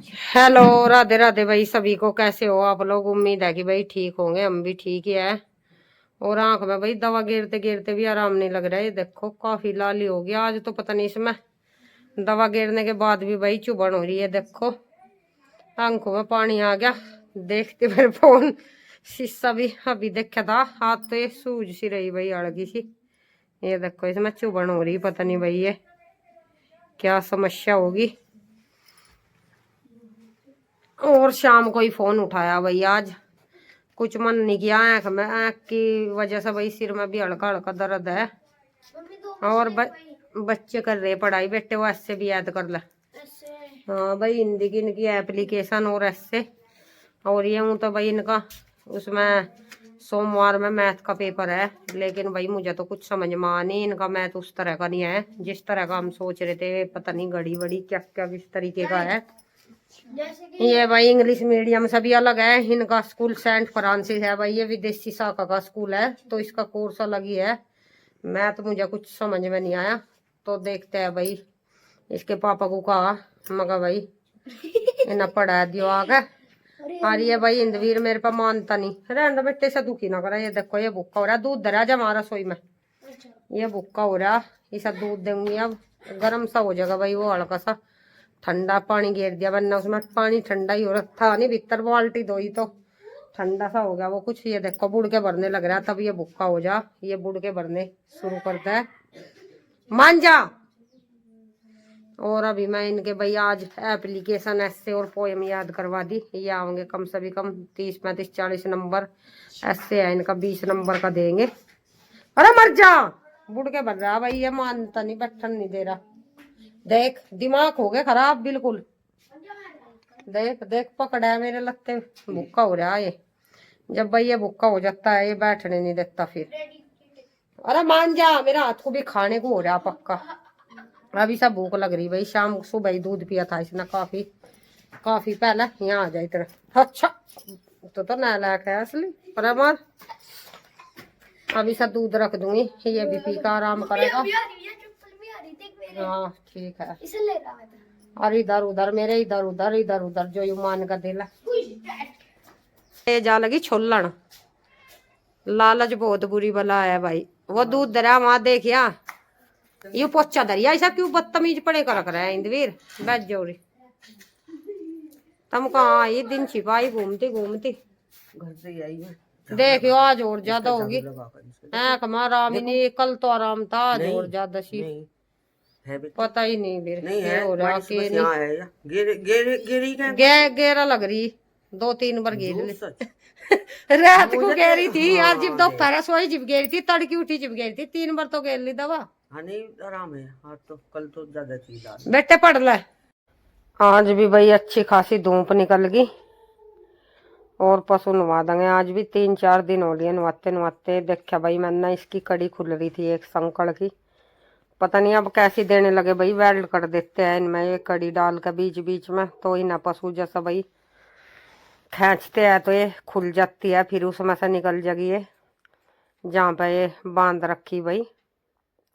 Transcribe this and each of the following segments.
Hello, Radhe Radhe भाई सभी को। कैसे हो आप लोग? उम्मीद है कि भाई ठीक होंगे, हम भी ठीक ही है। और आंख में भाई दवा गिरते गिरते भी आराम नहीं लग रहा है। ये देखो काफी लाली हो गई आज तो, पता नहीं इसमें दवा गिरने के बाद भी भाई चुभन हो रही है। देखो आंखों में पानी आ गया देखते मेरे फोन। शीशा भी अभी देखा था, हाथ तो ये सूज सी रही भाई, अड़गी सी। ये देखो इसमें चुभन हो रही, पता नहीं भाई ये क्या समस्या होगी। और शाम को ही फोन उठाया भाई, आज कुछ मन नहीं किया। आँख की वजह से भाई सिर में भी हल्का हल्का दर्द है। और बच्चे कर रहे पढ़ाई, बेटे वो ऐसे भी याद कर ले। हाँ भाई, हिंदी की इनकी एप्लीकेशन और ऐसे। और ये हूँ तो भाई इनका उसमें सोमवार में मैथ का पेपर है। लेकिन भाई मुझे तो कुछ समझ में आ नहीं, इनका मैथ उस तरह का नहीं है जिस तरह का हम सोच रहे थे। पता नहीं घड़ी वड़ी क्या क्या किस तरीके का है। ये भाई इंग्लिश मीडियम से भी अलग है। इनका स्कूल सेंट फ्रांसिस है भाई, ये विदेशी शाखा का स्कूल है तो इसका कोर्स अलग ही है। मैं तो मुझे कुछ समझ में नहीं आया, तो देखते हैं भाई। इसके पापा को कहा मगर भाई इन्हें पढ़ा दियो आगे। और ये भाई इंद्रवीर मेरे पे मानता नहीं, रहने बेटे से दुखी ना करा। ये देखो ये भुक्का हो रहा है, दूध धरा जा हमारा सोई में। ये भुक्का हो रहा, इसे दूध दूंगी अब। गर्म सा हो जाएगा भाई, वो हल्का सा ठंडा पानी घेर दिया, वरना उसमें पानी ठंडा ही हो रहा था नहीं, भीतर बाल्टी धोई तो ठंडा सा हो गया वो कुछ। ये देखो बुड़ के भरने लग रहा है, तब ये भुक्का हो जा। ये बुड़ के भरने शुरू करता है, मान जा। और अभी मैं इनके भाई आज एप्लीकेशन ऐसे और पोयम याद करवा दी। ये आओगे कम से भी कम 30 35 40 नंबर। ऐसे है इनका 20 नंबर का देंगे। अरे मर जा, बुड़ के भर रहा भाई, ये मानता नहीं, बैठन नहीं दे रहा। देख दिमाग हो गया खराब बिल्कुल। देख देख पकड़ा है मेरे लगते, भूखा हो रहा है ये। जब भाई ये भूखा हो जाता है ये बैठने नहीं देता फिर। अरे मान जा, मेरा हाथ को भी खाने को हो रहा पक्का। अभी सब भूख लग रही भाई, शाम सुबह ही दूध पिया था इसने काफी काफी पहले। यहाँ आ जाए तेरा अच्छा तो नालायक है असली। अरे मार, अभी सब दूध रख दूंगी, ये भी पी का आराम करेगा। हाँ ठीक है। और इधर उधर मेरे, इधर उधर इधर उधर जो युमान का दिल है। जा लगी छोलन, लालच बहुत बुरी बला है भाई। वो दूध दरा वहां देखिया, यू पोचा दरिया ऐसा क्यों बदतमीज पड़े कर रख रहा है इंद्रवीर। बैठ जोरी, तुम कहाँ आई दिन छिपाई घूमती घूमती। घर से ही आई है। देखियो आज और ज्यादा होगी। आराम ही नहीं, कल तो आराम था, आज और ज्यादा सी पता ही नहीं फिर नहीं ये हो रहा कि नहीं। गेरा लग रही, 2 3 बार घेर ली। रात को कह रही थी यार, जब दोपहर सोई जब गई थी, तड़की उठी जब गई थी, 3 बार तो घेर ली दवा। हाँ नहीं आराम है, हाँ तो कल तो ज्यादा थी। बेटे पढ़ ले। आज भी भाई अच्छी खासी धूप निकल गई। और पशु नवा देंगे आज भी, 3 4 दिन हो लिए नवाते नवाते। देखा भाई मैंने इसकी कड़ी खुल रही थी एक संकड़ की, पता नहीं अब कैसी देने लगे भाई। वेल्ड कर देते हैं इनमें ये कड़ी डाल कर बीच बीच में, तो इन्हें पशु जैसा भाई खींचते हैं तो ये खुल जाती है, फिर उसमें से निकल जाएगी ये जहाँ पे ये बांध रखी भाई।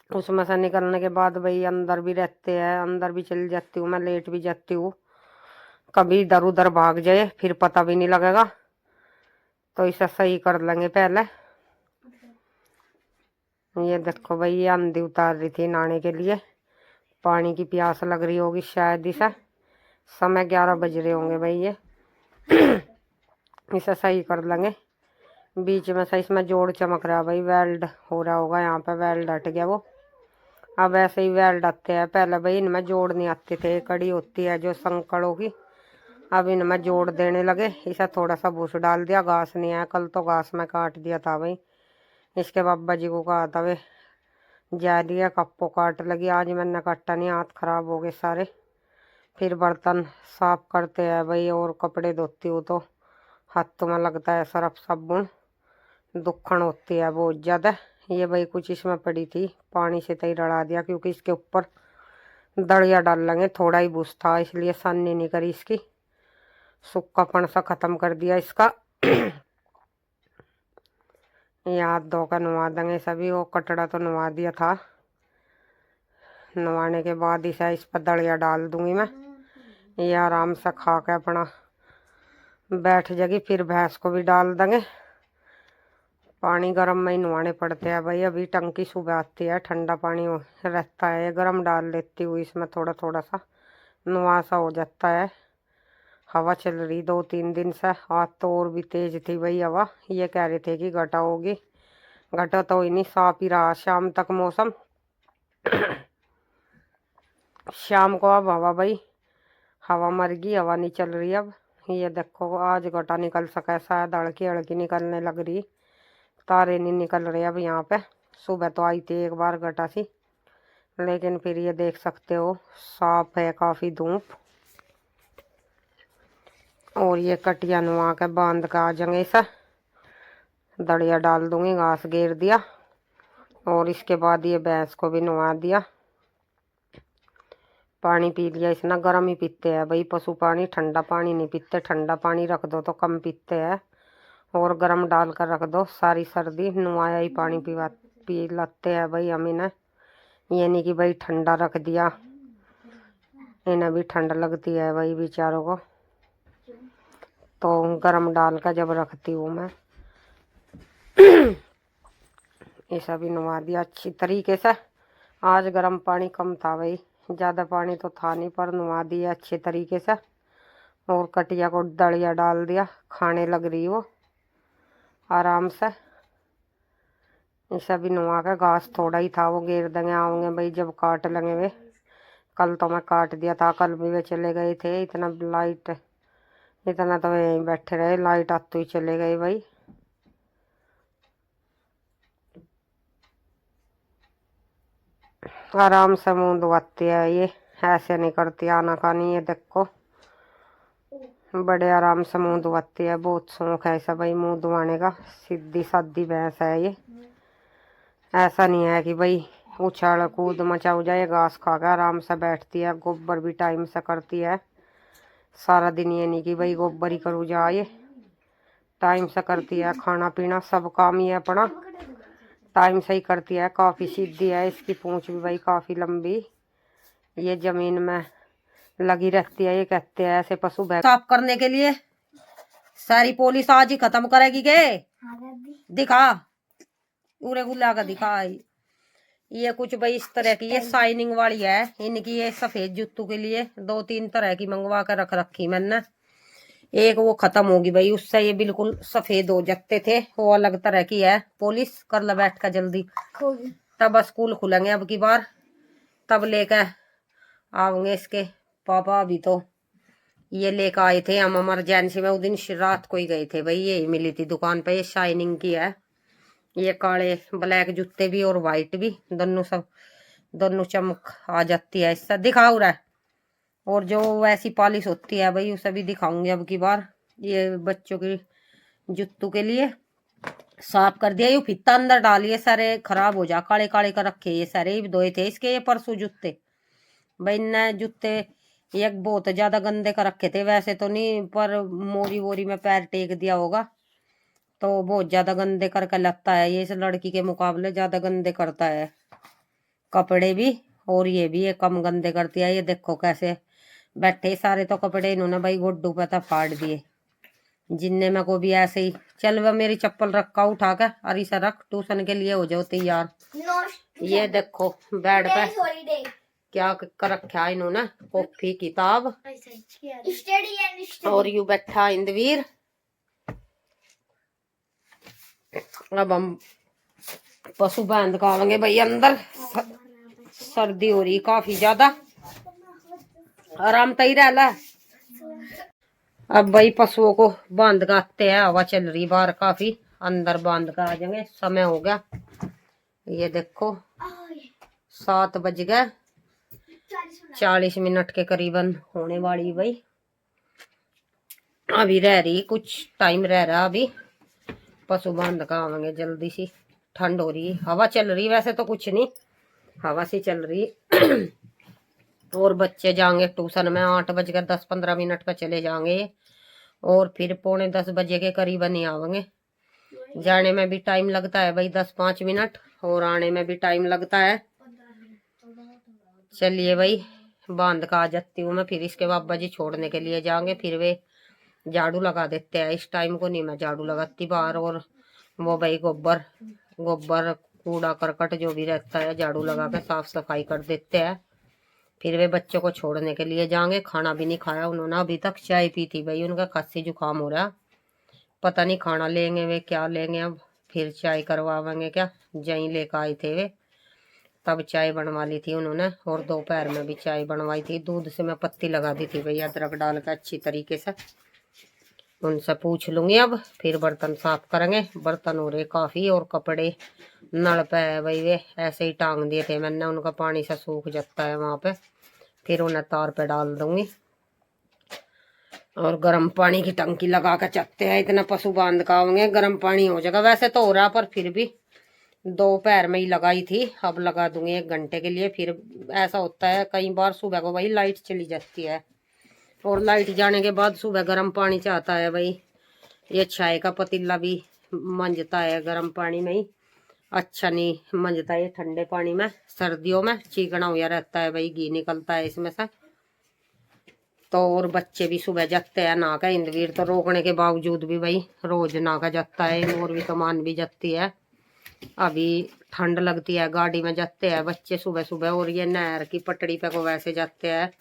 उसमें से निकलने के बाद भाई अंदर भी रहते हैं, अंदर भी चली जाती हूँ मैं, लेट भी जाती हूँ। कभी इधर उधर भाग जाए फिर पता भी नहीं लगेगा, तो इसे सही कर लेंगे पहले। ये देखो भाई ये अंधी उतार रही थी नहाने के लिए, पानी की प्यास लग रही होगी शायद इसे। समय 11 बज रहे होंगे भाई ये। इसे सही कर लेंगे। बीच में से इसमें जोड़ चमक रहा है भाई, वेल्ड हो रहा होगा यहाँ पे, वेल्ड हट गया वो। अब ऐसे ही वेल्ड आते हैं, पहले भाई इनमें जोड़ नहीं आते थे, कड़ी होती है जो संकड़ों की। अब इनमें जोड़ देने लगे। इसे थोड़ा सा भूस डाल दिया, घास नहीं आया कल तो, घास में काट दिया था भाई। इसके बाबा जी को कहा था वे जा दिया कप्पो काट लगी, आज मैंने काटा नहीं, हाथ खराब हो गए सारे। फिर बर्तन साफ करते हैं भाई और कपड़े धोती हूँ तो हाथों में लगता है सर्फ साबुन, दुखन होती है बहुत ज़्यादा। ये भाई कुछ इसमें पड़ी थी, पानी से तई रड़ा दिया क्योंकि इसके ऊपर दड़िया डाल लेंगे। थोड़ा ही भूस था इसलिए सन्नी नहीं करी इसकी, सूखापन सा ख़त्म कर दिया इसका। ये हाथ धोकर नवा देंगे सभी। वो कटड़ा तो नवा दिया था, नवाने के बाद इसे इस पर दड़िया डाल दूंगी मैं। ये आराम से खा के अपना बैठ जाएगी। फिर भैंस को भी डाल देंगे। पानी गर्म में ही नहाने पड़ते हैं भाई। अभी टंकी सुबह आती है, ठंडा पानी रहता है, गर्म डाल लेती हूँ इसमें, थोड़ा थोड़ा सा नुआ सा हो जाता है। हवा चल रही 2-3 दिन से, आज तो और भी तेज थी भाई हवा। ये कह रहे थे कि घटा होगी, घटा तो ही नहीं, साफ ही रहा शाम तक मौसम। शाम को अब हवा भाई, हवा मर गई, हवा नहीं चल रही अब। ये देखो आज घटा निकल सका, शायद अड़की अड़की निकलने लग रही, तारे नहीं निकल रहे अब यहाँ पे। सुबह तो आई थी एक बार घटा सी, लेकिन फिर ये देख सकते हो साफ है काफ़ी धूप। और ये कटिया नुआ के बांध का आ जाएंगे इसे, दड़िया डाल दूंगी, घास घेर दिया। और इसके बाद ये भैंस को भी नुआ दिया, पानी पी लिया इसने। गर्म ही पीते हैं भाई पशु पानी, ठंडा पानी नहीं पीते। ठंडा पानी रख दो तो कम पीते हैं, और गर्म डाल कर रख दो सारी सर्दी नुआया ही पानी पी लेते हैं भाई हम इन्हें। ये नहीं कि भाई ठंडा रख दिया, इन्हें भी ठंड लगती है भाई बेचारों को, तो गर्म डाल कर जब रखती हूँ मैं। ऐसा भी नुआ दिया अच्छी तरीके से। आज गर्म पानी कम था भाई, ज़्यादा पानी तो था नहीं, पर नुआ दिया अच्छे तरीके से। और कटिया को दड़िया डाल दिया, खाने लग रही वो आराम से। ऐसा भी नुआ का घास थोड़ा ही था, वो घेर देंगे आओगे भाई जब काट लेंगे वे। कल तो मैं काट दिया था, कल भी वे चले गए थे। इतना लाइट, इतना तो यहीं बैठे रहे, लाइट आते ही चले गए भाई। आराम से मुंह धुआती है ये, ऐसे नहीं करती आना खानी। ये देखो बड़े आराम से मुंह धुआती है, बहुत शौक है ऐसा भाई मुंह धुआने का। सीधी सादी भैंस है ये, ऐसा नहीं है कि भाई उछाल कूद मचा जाए। घास खा कर आराम से बैठती है, गोबर भी टाइम से करती है सारा दिन। ये नहीं कि भाई गोबर ही करूँ जा, ये टाइम से करती है, खाना पीना सब काम ही है अपना टाइम से ही करती है। काफ़ी सीधी है, इसकी पूंछ भी भाई काफ़ी लंबी। ये जमीन में लगी रहती है। ये कहते हैं ऐसे पशु साफ करने के लिए सारी पुलिस आज ही खत्म करेगी के? दिखा पूरे गुल्ला का दिखा। ये कुछ भाई इस तरह की, ये शाइनिंग वाली है इनकी। ये सफेद जूतों के लिए 2-3 तरह की मंगवा कर रख रखी मैंने। एक वो खत्म होगी भाई, उससे ये बिल्कुल सफेद हो जाते थे, वो अलग तरह की है पुलिस। कर ला बैठ कर जल्दी, तब स्कूल खुलेंगे अब की बार, तब लेकर आओगे इसके पापा। अभी तो ये लेकर आए थे हम इमरजेंसी में, उस दिन रात को ही गए थे भाई। यही मिली थी दुकान पे, ये शाइनिंग की है। ये काले ब्लैक जूते भी और वाइट भी, दोनों सब, दोनों चमक आ जाती है इससे। दिखाओ रहा है, और जो वैसी पॉलिश होती है भाई उसे भी दिखाऊंगी अब की बार। ये बच्चों की जूतों के लिए साफ कर दिया। ये फित्ता अंदर डालिए, सारे खराब हो जा, काले काले कर रखे ये सारे धोए थे इसके। ये परसों जूते भाई ने जूते एक बहुत ज्यादा गंदे कर रखे थे, वैसे तो नहीं पर मोरी वोरी में पैर टेक दिया होगा तो बहुत ज्यादा गंदे करके लगता है। ये इस लड़की के मुकाबले ज्यादा गंदे करता है कपड़े भी, और ये भी ये कम गंदे करती है। ये देखो कैसे बैठे सारे, तो कपड़े इन्होंने भाई गुड्डू पे था फाड़ दिए। जिन्ने में को भी ऐसे ही चल, वह मेरी चप्पल रखा उठा कर, और इसे रख, ट्यूशन के लिए हो जाओ तैयार। ये देखो बेड पे क्या कर रखा इन्होंने, कॉपी किताब, और यू बैठा इंद्रवीर। अब हम पशु बांध का आवेंगे भाई अंदर, सर्दी हो रही काफी ज्यादा, आराम तय रहा। अब भाई पशुओं को बांध का आते हैं, हवा चल रही बाहर काफी, अंदर बांध का आ जाएंगे। समय हो गया, ये देखो 7 बज गए, 40 मिनट के करीबन होने वाली भाई। अभी रह रही कुछ टाइम रह रहा, अभी पशु बांध का आवेंगे जल्दी सी। ठंड हो रही, हवा चल रही, वैसे तो कुछ नहीं, हवा सी चल रही। और बच्चे जाएंगे ट्यूशन में 8:10-15 पर चले जाएंगे, और फिर 9:45 बजे के करीबन ही आवेंगे। जाने में भी टाइम लगता है भाई 10-5 मिनट, और आने में भी टाइम लगता है। चलिए भाई बांध का आ जाती हूँ मैं। फिर इसके बाबा जी छोड़ने के लिए जाएंगे, फिर वे झाड़ू लगा देते हैं। इस टाइम को नहीं मैं झाड़ू लगाती बाहर, और वो भाई गोबर गोबर कूड़ा करकट जो भी रहता है झाड़ू लगा के साफ सफाई कर देते हैं। फिर वे बच्चों को छोड़ने के लिए जाएंगे। खाना भी नहीं खाया उन्होंने अभी तक, चाय पी थी भाई, उनका खांसी जुकाम हो रहा, पता नहीं खाना लेंगे वे क्या लेंगे अब। फिर चाय करवाएंगे क्या, जहीं लेकर आए थे वे, तब चाय बनवा ली थी उन्होंने। और दोपहर में भी चाय बनवाई थी, दूध से मैं पत्ती लगा दी थी भैया, अदरक डाल कर अच्छी तरीके से। उनसे पूछ लूंगी अब, फिर बर्तन साफ करेंगे। बर्तन हो रहे काफ़ी, और कपड़े नल पे है भाई, वे ऐसे ही टांग दिए थे मैंने, उनका पानी से सूख जाता है वहाँ पे, फिर उन्हें तार पे डाल दूंगी। और गर्म पानी की टंकी लगा कर चलते हैं, इतना पशु बांध का होंगे गर्म पानी हो जाएगा। वैसे तो हो रहा, पर फिर भी दोपहर में ही लगाई थी, अब लगा दूंगी 1 घंटे के लिए। फिर ऐसा होता है कई बार सुबह को भाई लाइट चली जाती है, और लाइट जाने के बाद सुबह गर्म पानी चाहता है भाई। ये चाय का पतीला भी मंजता है गर्म पानी में ही, अच्छा नहीं मंजता है ठंडे पानी में। सर्दियों में चिकना हुआ रहता है भाई, घी निकलता है इसमें से। तो और बच्चे भी सुबह जाते हैं नहा का, इंद्रवीर तो रोकने के बावजूद भी भाई रोज नहा का जाता है, और भी तो मान भी जाती है। अभी ठंड लगती है, गाड़ी में जाते हैं बच्चे सुबह सुबह, और ये नहर की पटड़ी पे को वैसे जाते हैं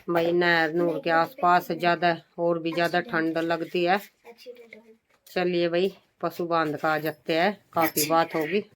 भाई, नहर नूर के आसपास ज्यादा और भी ज्यादा ठंड लगती है। चलिए भाई, पशु बांध का आ जाते हैं, काफी बात होगी।